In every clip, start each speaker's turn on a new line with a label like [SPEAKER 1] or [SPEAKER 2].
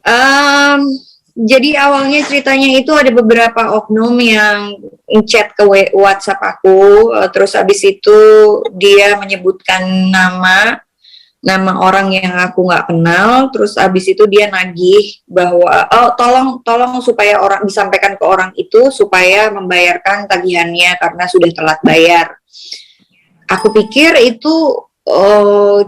[SPEAKER 1] Um, jadi awalnya ceritanya itu ada beberapa oknum yang chat ke WhatsApp aku, terus habis itu dia menyebutkan nama orang yang aku nggak kenal, terus abis itu dia nagih bahwa tolong supaya orang disampaikan ke orang itu supaya membayarkan tagihannya karena sudah telat bayar. Aku pikir itu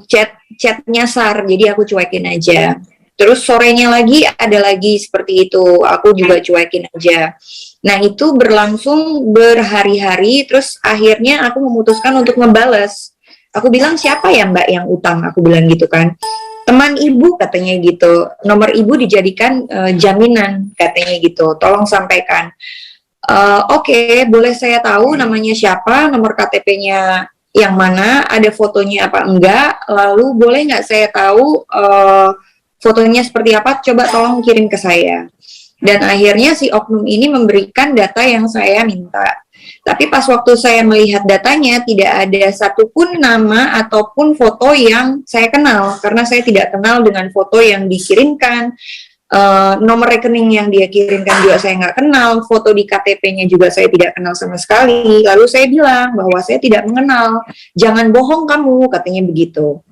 [SPEAKER 1] chat nyasar, jadi aku cuekin aja. Terus sorenya lagi ada lagi seperti itu, aku juga cuekin aja. Nah itu berlangsung berhari-hari, terus akhirnya aku memutuskan untuk ngebales. Aku bilang siapa ya mbak yang utang, aku bilang gitu kan. Teman ibu katanya gitu, nomor ibu dijadikan jaminan katanya gitu, tolong sampaikan. Oke, boleh saya tahu namanya siapa, nomor KTP-nya yang mana, ada fotonya apa enggak, lalu boleh nggak saya tahu fotonya seperti apa, coba tolong kirim ke saya. Dan akhirnya si oknum ini memberikan data yang saya minta. Tapi pas waktu saya melihat datanya, tidak ada satupun nama ataupun foto yang saya kenal, karena saya tidak kenal dengan foto yang dikirimkan. Nomor rekening yang dia kirimkan juga saya nggak kenal, foto di KTP-nya juga saya tidak kenal sama sekali. Lalu saya bilang bahwa saya tidak mengenal, jangan bohong kamu, katanya begitu.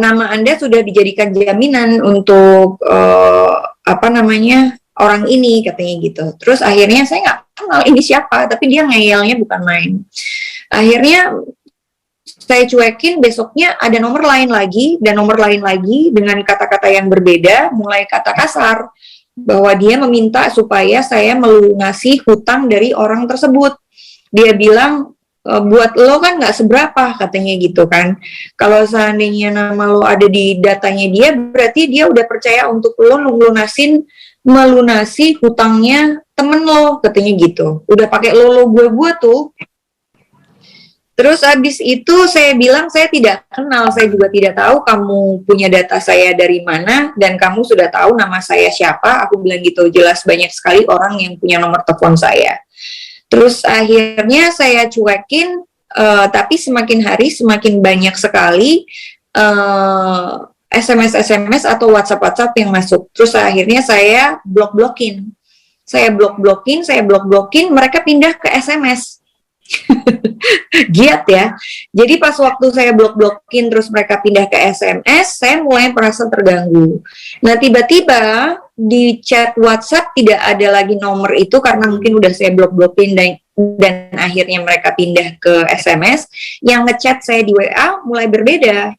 [SPEAKER 1] Nama Anda sudah dijadikan jaminan untuk orang ini, katanya gitu. Terus akhirnya saya nggak kenal ini siapa, tapi dia ngeyelnya bukan main. Akhirnya saya cuekin, besoknya ada nomor lain lagi dan nomor lain lagi dengan kata-kata yang berbeda, mulai kata kasar bahwa dia meminta supaya saya melunasi hutang dari orang tersebut. Dia bilang buat lo kan nggak seberapa, katanya gitu kan. Kalau seandainya nama lo ada di datanya dia, berarti dia udah percaya untuk lo melunasi hutangnya temen lo, katanya gitu. Udah pakai lo gue tuh. Terus abis itu saya bilang saya tidak kenal, saya juga tidak tahu kamu punya data saya dari mana dan kamu sudah tahu nama saya siapa. Aku bilang gitu, jelas banyak sekali orang yang punya nomor telepon saya. Terus akhirnya saya cuekin, tapi semakin hari semakin banyak sekali SMS atau WhatsApp yang masuk. Terus akhirnya saya blok-blokin, mereka pindah ke SMS. Giat ya. Jadi pas waktu saya blok-blokin terus mereka pindah ke SMS, saya mulai merasa terganggu. Nah tiba-tiba di chat WhatsApp tidak ada lagi nomor itu karena mungkin udah saya blok-blokin dan akhirnya mereka pindah ke SMS. Yang ngechat saya di WA mulai berbeda,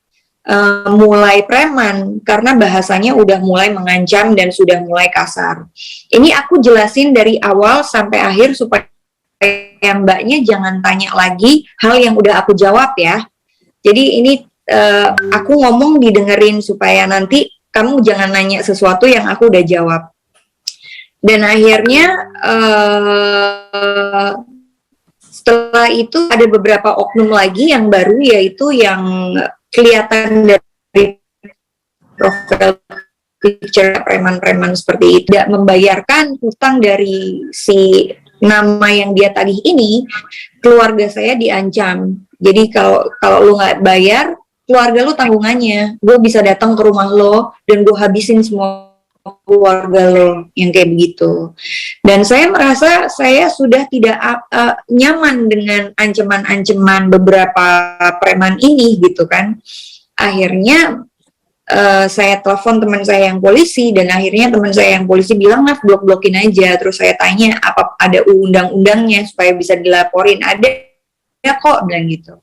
[SPEAKER 1] mulai preman karena bahasanya udah mulai mengancam dan sudah mulai kasar. Ini aku jelasin dari awal sampai akhir supaya mbaknya jangan tanya lagi hal yang udah aku jawab ya. Jadi ini aku ngomong didengerin supaya nanti kamu jangan nanya sesuatu yang aku udah jawab. Dan akhirnya setelah itu ada beberapa oknum lagi yang baru, yaitu yang kelihatan dari profil picture preman-preman seperti itu, tidak membayarkan hutang dari si nama yang dia tagih ini. Keluarga saya diancam. Jadi kalau lu nggak bayar, keluarga lu tanggungannya. Gue bisa datang ke rumah lo dan gue habisin semua keluarga lo, yang kayak begitu. Dan saya merasa saya sudah tidak nyaman dengan ancaman-ancaman beberapa preman ini gitu kan. Akhirnya saya telepon teman saya yang polisi dan akhirnya teman saya yang polisi bilang, "Naf, blok-blokin aja." Terus saya tanya, "Apa ada undang-undangnya supaya bisa dilaporin?" Ada kok, bilang gitu.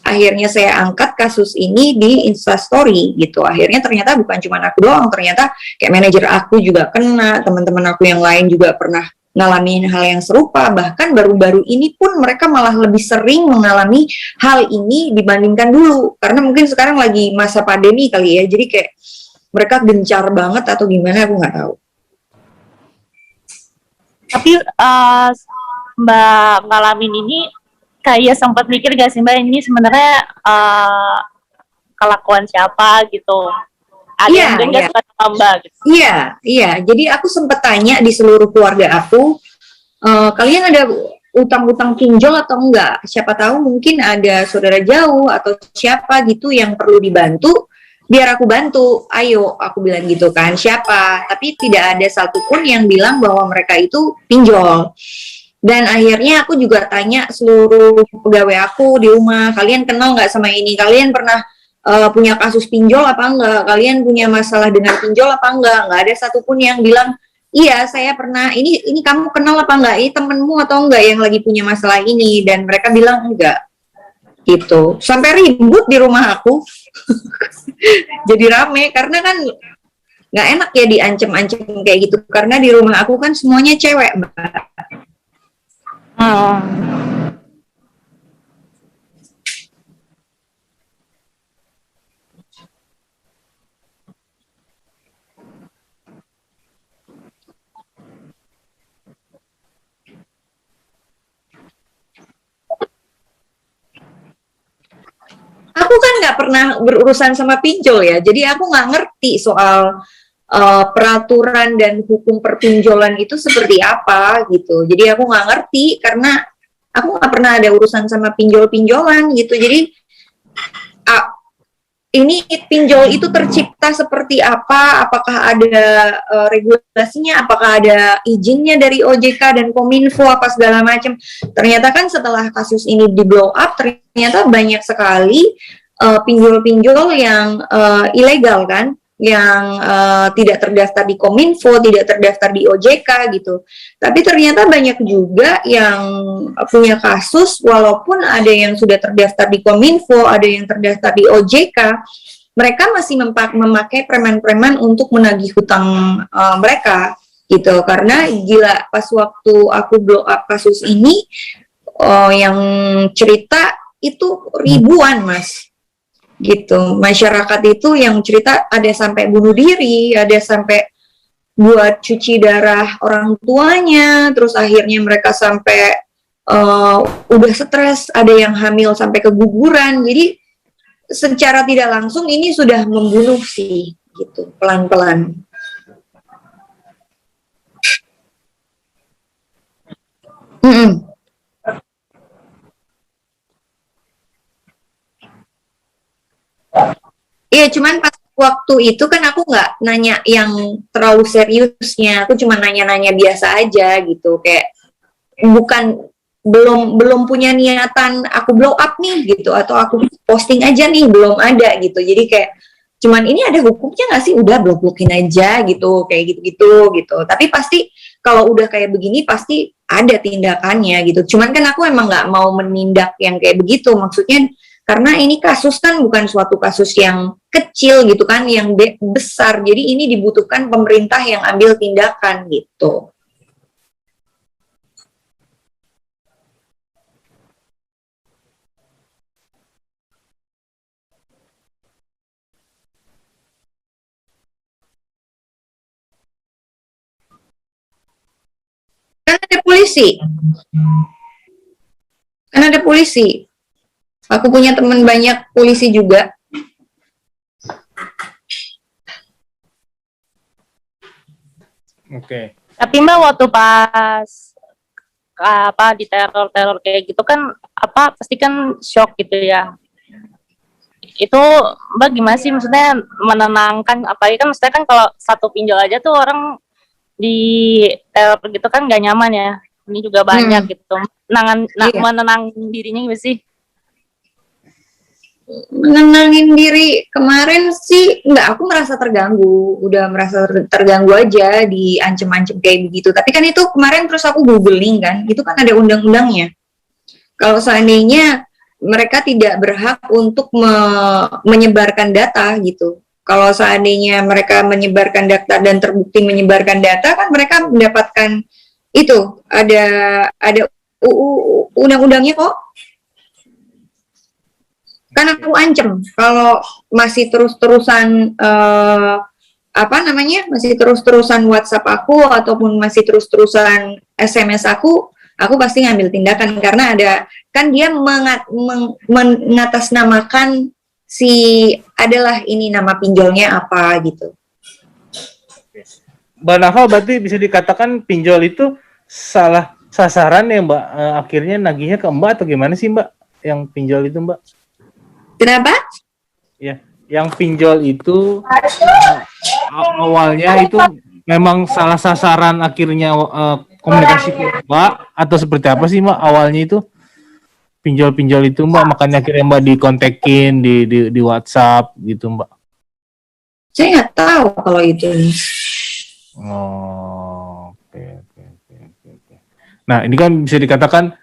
[SPEAKER 1] Akhirnya saya angkat kasus ini di Instastory gitu. Akhirnya ternyata bukan cuma aku doang, ternyata kayak manajer aku juga kena, teman-teman aku yang lain juga pernah ngalamin hal yang serupa. Bahkan baru-baru ini pun mereka malah lebih sering mengalami hal ini dibandingkan dulu, karena mungkin sekarang lagi masa pandemi kali ya, jadi kayak mereka gencar banget atau gimana, aku nggak tahu.
[SPEAKER 2] Tapi Mbak ngalamin ini kayak sempat mikir gak sih Mbak, ini sebenarnya kelakuan siapa gitu? Ada yang nggak suka sama Mbak gitu?
[SPEAKER 1] Iya. Jadi aku sempat tanya di seluruh keluarga aku, kalian ada utang-utang pinjol atau enggak? Siapa tahu mungkin ada saudara jauh atau siapa gitu yang perlu dibantu. biar aku bantu, ayo, aku bilang gitu kan, siapa? Tapi tidak ada satupun yang bilang bahwa mereka itu pinjol. Dan akhirnya aku juga tanya seluruh pegawai aku di rumah, kalian kenal nggak sama ini? Kalian pernah punya kasus pinjol apa enggak? Kalian punya masalah dengan pinjol apa enggak? Nggak ada satupun yang bilang, iya saya pernah, ini kamu kenal apa enggak? Ini temenmu atau enggak yang lagi punya masalah ini? Dan mereka bilang enggak, gitu. Sampai ribut di rumah aku. Jadi rame, karena kan nggak enak ya diancem-ancem kayak gitu. Karena di rumah aku kan semuanya cewek, Mbak. Aku kan nggak pernah berurusan sama pinjol ya, jadi aku nggak ngerti soal peraturan dan hukum perpinjolan itu seperti apa gitu. Jadi aku nggak ngerti karena aku nggak pernah ada urusan sama pinjol-pinjolan gitu. Jadi ini pinjol itu tercipta seperti apa? Apakah ada regulasinya? Apakah ada izinnya dari OJK dan Kominfo apa segala macam? Ternyata kan setelah kasus ini di blow up, ternyata banyak sekali pinjol-pinjol yang ilegal kan, yang tidak terdaftar di Kominfo, tidak terdaftar di OJK gitu. Tapi ternyata banyak juga yang punya kasus, walaupun ada yang sudah terdaftar di Kominfo, ada yang terdaftar di OJK, mereka masih memakai preman-preman untuk menagih hutang mereka gitu. Karena gila, pas waktu aku blow up kasus ini, yang cerita itu ribuan, Mas. Gitu, masyarakat itu yang cerita ada sampai bunuh diri, ada sampai buat cuci darah orang tuanya, terus akhirnya mereka sampai udah stres, ada yang hamil sampai keguguran. Jadi secara tidak langsung ini sudah membunuh sih, gitu, pelan-pelan. Iya, cuman pas waktu itu kan aku nggak nanya yang terlalu seriusnya, aku cuma nanya-nanya biasa aja gitu, kayak bukan belum punya niatan aku blow up nih gitu, atau aku posting aja nih, belum ada gitu. Jadi kayak cuman ini ada hukumnya nggak sih, udah blok-blokin aja gitu, kayak gitu-gitu gitu. Tapi pasti kalau udah kayak begini pasti ada tindakannya gitu. Cuman kan aku emang nggak mau menindak yang kayak begitu, maksudnya karena ini kasus kan bukan suatu kasus yang kecil gitu kan, yang besar. Jadi ini dibutuhkan pemerintah yang ambil tindakan gitu. Kan ada polisi, kan ada polisi. Aku punya teman banyak polisi juga.
[SPEAKER 3] Oke.
[SPEAKER 2] Tapi Mbak waktu pas apa di teror kayak gitu kan apa pasti kan shock gitu ya. Itu Mbak gimana sih maksudnya menenangkan, apalagi kan maksudnya kan kalau satu pinjol aja tuh orang di teror gitu kan gak nyaman ya. Ini juga banyak gitu. Menenang dirinya gimana sih?
[SPEAKER 1] Menenangin diri kemarin sih enggak, aku merasa terganggu, udah merasa terganggu aja diancem-ancem kayak begitu. Tapi kan itu kemarin terus aku googling kan, itu kan ada undang-undangnya. Kalau seandainya mereka tidak berhak untuk menyebarkan data gitu. Kalau seandainya mereka menyebarkan data dan terbukti menyebarkan data, kan mereka mendapatkan itu, ada undang-undangnya kok. Kan aku ancam kalau masih terus-terusan masih terus-terusan WhatsApp aku ataupun masih terus-terusan SMS aku pasti ngambil tindakan, karena ada kan dia mengatasnamakan si adalah ini nama pinjolnya apa gitu.
[SPEAKER 3] Mbak Nafa berarti bisa dikatakan pinjol itu salah sasaran ya Mbak, akhirnya nagihnya ke Mbak atau gimana sih Mbak yang pinjol itu Mbak?
[SPEAKER 1] Kenapa?
[SPEAKER 3] Ya, yang pinjol itu awalnya itu memang salah sasaran akhirnya komunikasi ke Mbak atau seperti apa sih Mbak awalnya itu pinjol-pinjol itu Mbak makanya akhirnya Mbak dikontekin di WhatsApp gitu Mbak.
[SPEAKER 1] Saya nggak tahu kalau itu.
[SPEAKER 3] Oh, oke. Nah, ini kan bisa dikatakan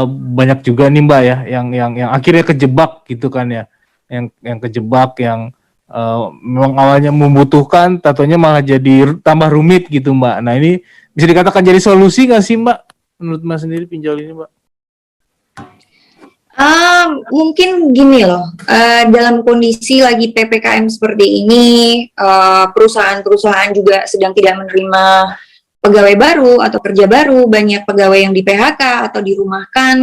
[SPEAKER 3] banyak juga nih Mbak ya yang akhirnya kejebak gitu kan ya. Yang kejebak yang memang awalnya membutuhkan, tatonya malah jadi tambah rumit gitu Mbak. Nah, ini bisa dikatakan jadi solusi nggak sih Mbak? Menurut Mbak sendiri pinjol ini Mbak?
[SPEAKER 1] Mungkin gini loh, dalam kondisi lagi PPKM seperti ini, perusahaan-perusahaan juga sedang tidak menerima pegawai baru atau kerja baru, banyak pegawai yang di PHK atau dirumahkan,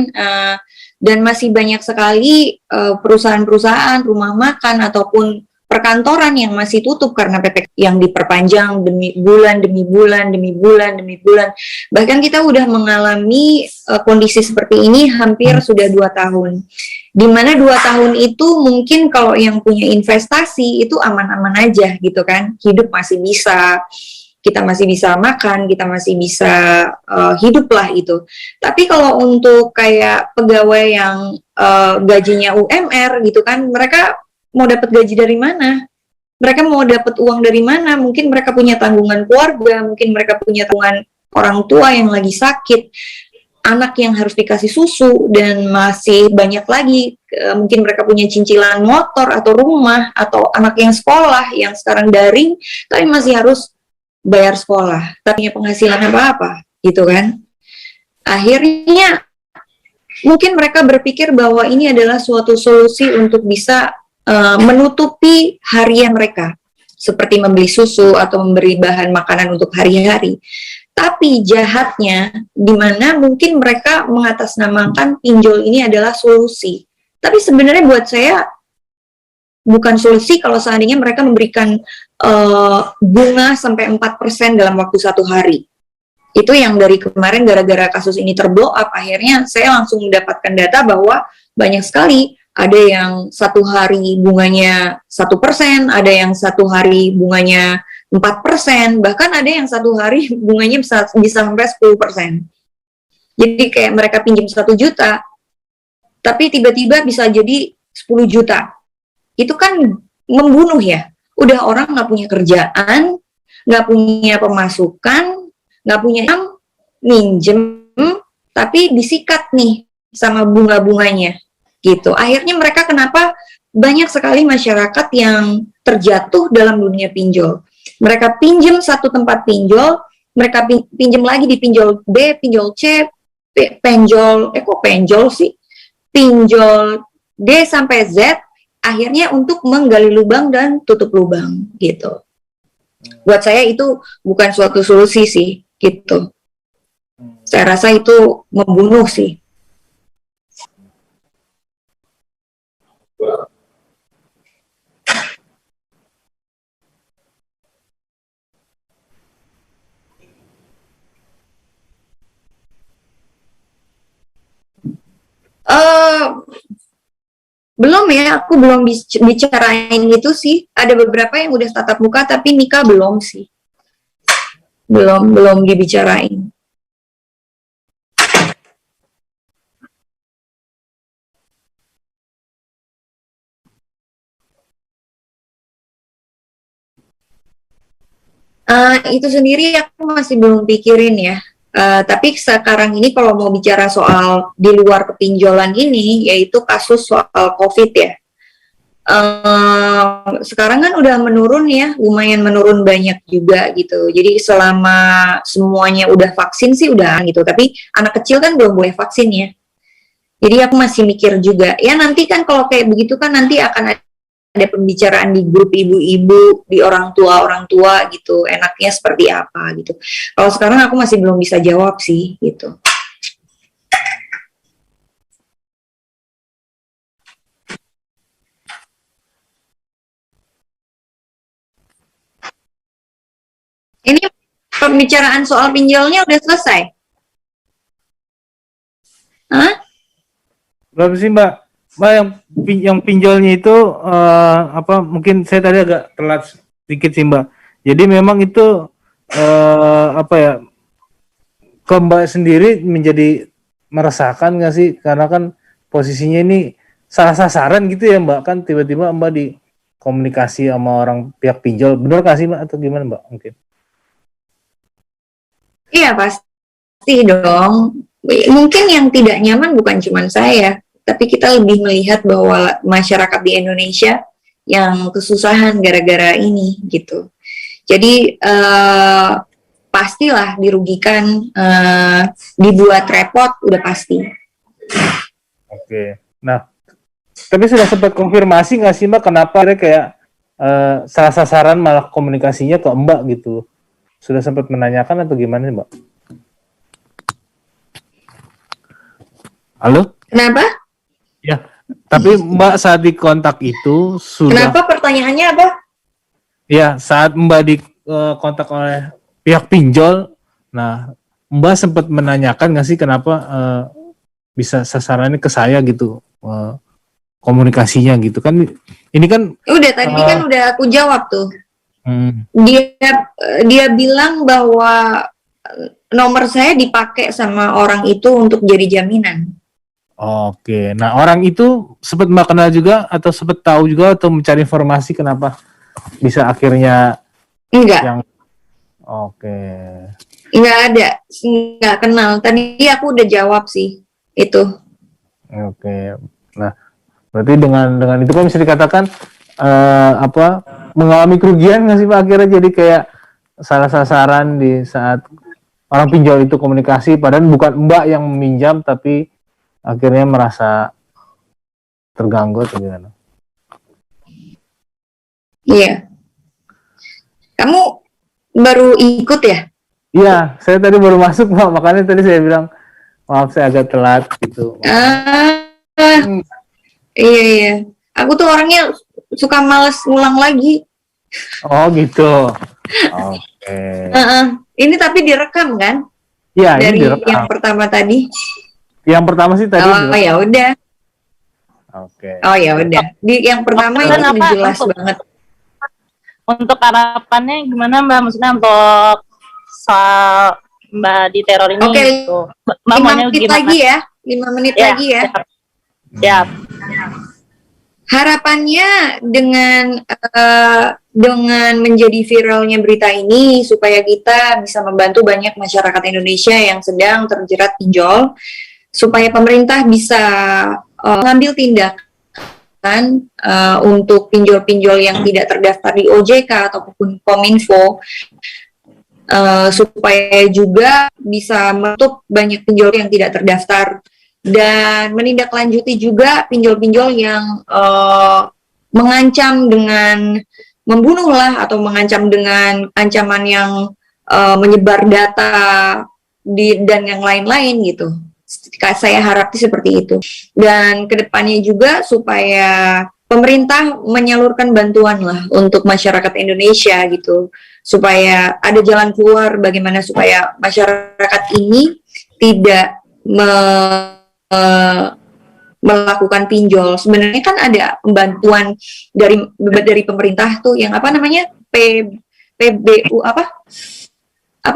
[SPEAKER 1] dan masih banyak sekali perusahaan-perusahaan, rumah makan ataupun perkantoran yang masih tutup karena PPKM yang diperpanjang demi bulan, demi bulan, demi bulan, demi bulan. Bahkan kita udah mengalami kondisi seperti ini hampir sudah 2 tahun. Di mana 2 tahun itu mungkin kalau yang punya investasi itu aman-aman aja gitu kan, hidup masih bisa, kita masih bisa makan, kita masih bisa hidup lah itu. Tapi kalau untuk kayak pegawai yang gajinya UMR gitu kan, mereka mau dapat gaji dari mana? Mereka mau dapat uang dari mana? Mungkin mereka punya tanggungan keluarga, mungkin mereka punya tanggungan orang tua yang lagi sakit, anak yang harus dikasih susu, dan masih banyak lagi. Mungkin mereka punya cicilan motor atau rumah, atau anak yang sekolah yang sekarang daring, tapi masih harus bayar sekolah, tapi punya penghasilan apa-apa, gitu kan. Akhirnya, mungkin mereka berpikir bahwa ini adalah suatu solusi untuk bisa menutupi harian mereka, seperti membeli susu atau memberi bahan makanan untuk hari-hari. Tapi jahatnya, di mana mungkin mereka mengatasnamakan pinjol ini adalah solusi. Tapi sebenarnya buat saya bukan solusi kalau seandainya mereka memberikan bunga sampai 4% dalam waktu 1 hari. Itu yang dari kemarin gara-gara kasus ini terblow up, akhirnya saya langsung mendapatkan data bahwa banyak sekali, ada yang 1 hari bunganya 1%, ada yang 1 hari bunganya 4%, bahkan ada yang 1 hari bunganya bisa sampai 10%. Jadi kayak mereka pinjam 1 juta, tapi tiba-tiba bisa jadi 10 juta. Itu kan membunuh ya. Udah orang nggak punya kerjaan, nggak punya pemasukan, nggak punya yang minjem, tapi disikat nih sama bunga-bunganya. Gitu. Akhirnya mereka kenapa banyak sekali masyarakat yang terjatuh dalam dunia pinjol. Mereka pinjam satu tempat pinjol, mereka pinjam lagi di pinjol B, pinjol C, penjol sih? Pinjol D sampai Z, akhirnya untuk menggali lubang dan tutup lubang gitu. Buat saya itu bukan suatu solusi sih, gitu. Saya rasa itu membunuh sih. Belum ya, aku belum bicarain itu sih. Ada beberapa yang udah tatap muka, tapi nikah belum sih. Belum dibicarain. Itu sendiri aku masih belum pikirin ya. Tapi sekarang ini kalau mau bicara soal di luar kepinjolan ini, yaitu kasus soal COVID ya. Sekarang kan udah menurun ya, lumayan menurun banyak juga gitu. Jadi selama semuanya udah vaksin sih udah gitu. Tapi anak kecil kan belum boleh vaksin ya. Jadi aku masih mikir juga. Ya nanti kan kalau kayak begitu kan nanti akan ada pembicaraan di grup ibu-ibu, di orang tua gitu, enaknya seperti apa gitu. Kalau sekarang aku masih belum bisa jawab sih gitu. Ini pembicaraan soal pinjolnya udah selesai? Hah?
[SPEAKER 3] Belum sih Mbak. Mbak, yang pinjolnya itu apa? Mungkin saya tadi agak telat sedikit sih Mbak. Jadi memang itu apa ya? Ke Mbak sendiri menjadi meresahkan nggak sih? Karena kan posisinya ini salah sasaran gitu ya Mbak, kan tiba-tiba Mbak di komunikasi sama orang pihak pinjol, bener nggak sih Mbak atau gimana Mbak mungkin?
[SPEAKER 1] Iya pasti dong. Mungkin yang tidak nyaman bukan cuma saya, tapi kita lebih melihat bahwa masyarakat di Indonesia yang kesusahan gara-gara ini gitu. Jadi pastilah dirugikan, dibuat repot, udah pasti.
[SPEAKER 3] Oke. Nah, tapi sudah sempat konfirmasi nggak sih Mbak kenapa dia kayak salah sasaran malah komunikasinya ke Mbak gitu? Sudah sempat menanyakan atau gimana Mbak? Halo?
[SPEAKER 1] Kenapa?
[SPEAKER 3] Ya, tapi Mbak saat di kontak itu sudah.
[SPEAKER 1] Kenapa pertanyaannya apa?
[SPEAKER 3] Ya, saat Mbak di kontak oleh pihak pinjol, nah Mbak sempat menanyakan nggak sih kenapa bisa sasarannya ke saya gitu, komunikasinya gitu kan? Ini kan
[SPEAKER 1] Udah tadi kan udah aku jawab tuh.
[SPEAKER 3] hmm,
[SPEAKER 1] Dia bilang bahwa nomor saya dipakai sama orang itu untuk jadi jaminan.
[SPEAKER 3] oke. Nah orang itu sempat Mbak kenal juga atau sempat tahu juga atau mencari informasi kenapa bisa akhirnya
[SPEAKER 1] Enggak,
[SPEAKER 3] yang oke.
[SPEAKER 1] enggak ada, enggak kenal. Tadi aku udah jawab sih itu.
[SPEAKER 3] Oke. Nah, berarti dengan itu kan bisa dikatakan apa mengalami kerugian nggak sih Pak akhirnya jadi kayak salah sasaran di saat orang pinjol itu komunikasi padahal bukan Mbak yang meminjam tapi akhirnya merasa terganggu atau gimana?
[SPEAKER 1] Iya. Kamu baru ikut ya?
[SPEAKER 3] Iya, saya tadi baru masuk Pak, makanya tadi saya bilang maaf saya agak telat gitu.
[SPEAKER 1] Iya iya. Aku tuh orangnya suka males ngulang lagi.
[SPEAKER 3] Oh gitu. Oke.
[SPEAKER 1] Ini tapi direkam kan?
[SPEAKER 3] Iya, ini
[SPEAKER 1] Dari
[SPEAKER 3] direkam.
[SPEAKER 1] yang pertama tadi.
[SPEAKER 3] Yang pertama sih tadi
[SPEAKER 1] Oh
[SPEAKER 3] direkam.
[SPEAKER 1] ya udah.
[SPEAKER 3] Oke.
[SPEAKER 1] Oh ya udah. Di yang pertama itu
[SPEAKER 2] Kenapa?
[SPEAKER 1] udah jelas banget.
[SPEAKER 2] Untuk harapannya gimana Mbak? Maksudnya untuk soal Mbak di teror ini
[SPEAKER 1] Oke,
[SPEAKER 2] gitu. Mbak
[SPEAKER 1] 5
[SPEAKER 2] maunya
[SPEAKER 1] menit
[SPEAKER 2] gimana?
[SPEAKER 1] lagi ya. 5 menit
[SPEAKER 2] Ya,
[SPEAKER 1] lagi ya.
[SPEAKER 2] siap.
[SPEAKER 1] Harapannya dengan menjadi viralnya berita ini supaya kita bisa membantu banyak masyarakat Indonesia yang sedang terjerat pinjol, supaya pemerintah bisa mengambil tindakan untuk pinjol-pinjol yang tidak terdaftar di OJK ataupun Kominfo, supaya juga bisa menutup banyak pinjol yang tidak terdaftar dan menindaklanjuti juga pinjol-pinjol yang mengancam dengan membunuh lah atau mengancam dengan ancaman yang menyebar data dan yang lain-lain gitu. Saya harap seperti itu. Dan kedepannya juga supaya pemerintah menyalurkan bantuan lah untuk masyarakat Indonesia gitu, supaya ada jalan keluar bagaimana supaya masyarakat ini tidak melakukan pinjol. Sebenarnya kan ada bantuan dari pemerintah tuh yang apa namanya PBU apa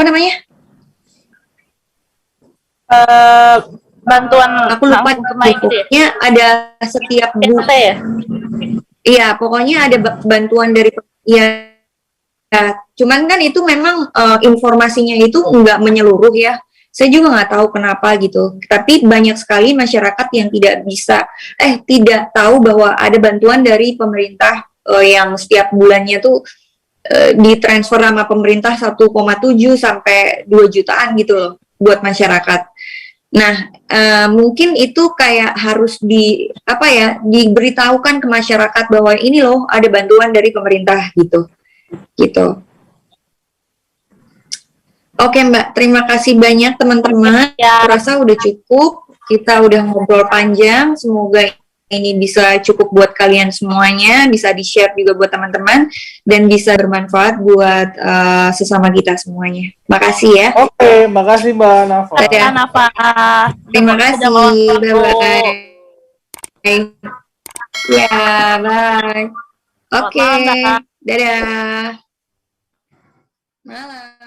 [SPEAKER 1] namanya?
[SPEAKER 2] Bantuan
[SPEAKER 1] Aku lupa
[SPEAKER 2] langsung tunai gitu ya?
[SPEAKER 1] pokoknya ada setiap
[SPEAKER 2] PKT ya?
[SPEAKER 1] Iya, pokoknya ada bantuan dari ya. Cuman kan itu memang informasinya itu nggak menyeluruh ya. Saya juga nggak tahu kenapa gitu. Tapi banyak sekali masyarakat yang tidak tahu bahwa ada bantuan dari pemerintah yang setiap bulannya tuh ditransfer sama pemerintah 1,7 sampai 2 jutaan gitu loh buat masyarakat. Nah, mungkin itu kayak harus diberitahukan ke masyarakat bahwa ini loh ada bantuan dari pemerintah gitu. Oke Mbak, terima kasih banyak teman-teman.
[SPEAKER 2] Ya.
[SPEAKER 1] Aku rasa udah cukup. Kita udah ngobrol panjang. Semoga ini bisa cukup buat kalian semuanya, bisa di-share juga buat teman-teman, dan bisa bermanfaat buat sesama kita semuanya. Makasih ya.
[SPEAKER 3] Oke, makasih Mbak Nafa.
[SPEAKER 1] Dadah.
[SPEAKER 2] Nafa.
[SPEAKER 1] Terima kasih. Bye-bye. Ya, bye.
[SPEAKER 2] Selamat
[SPEAKER 1] Oke,
[SPEAKER 2] malam, Kak.
[SPEAKER 1] dadah. Malam.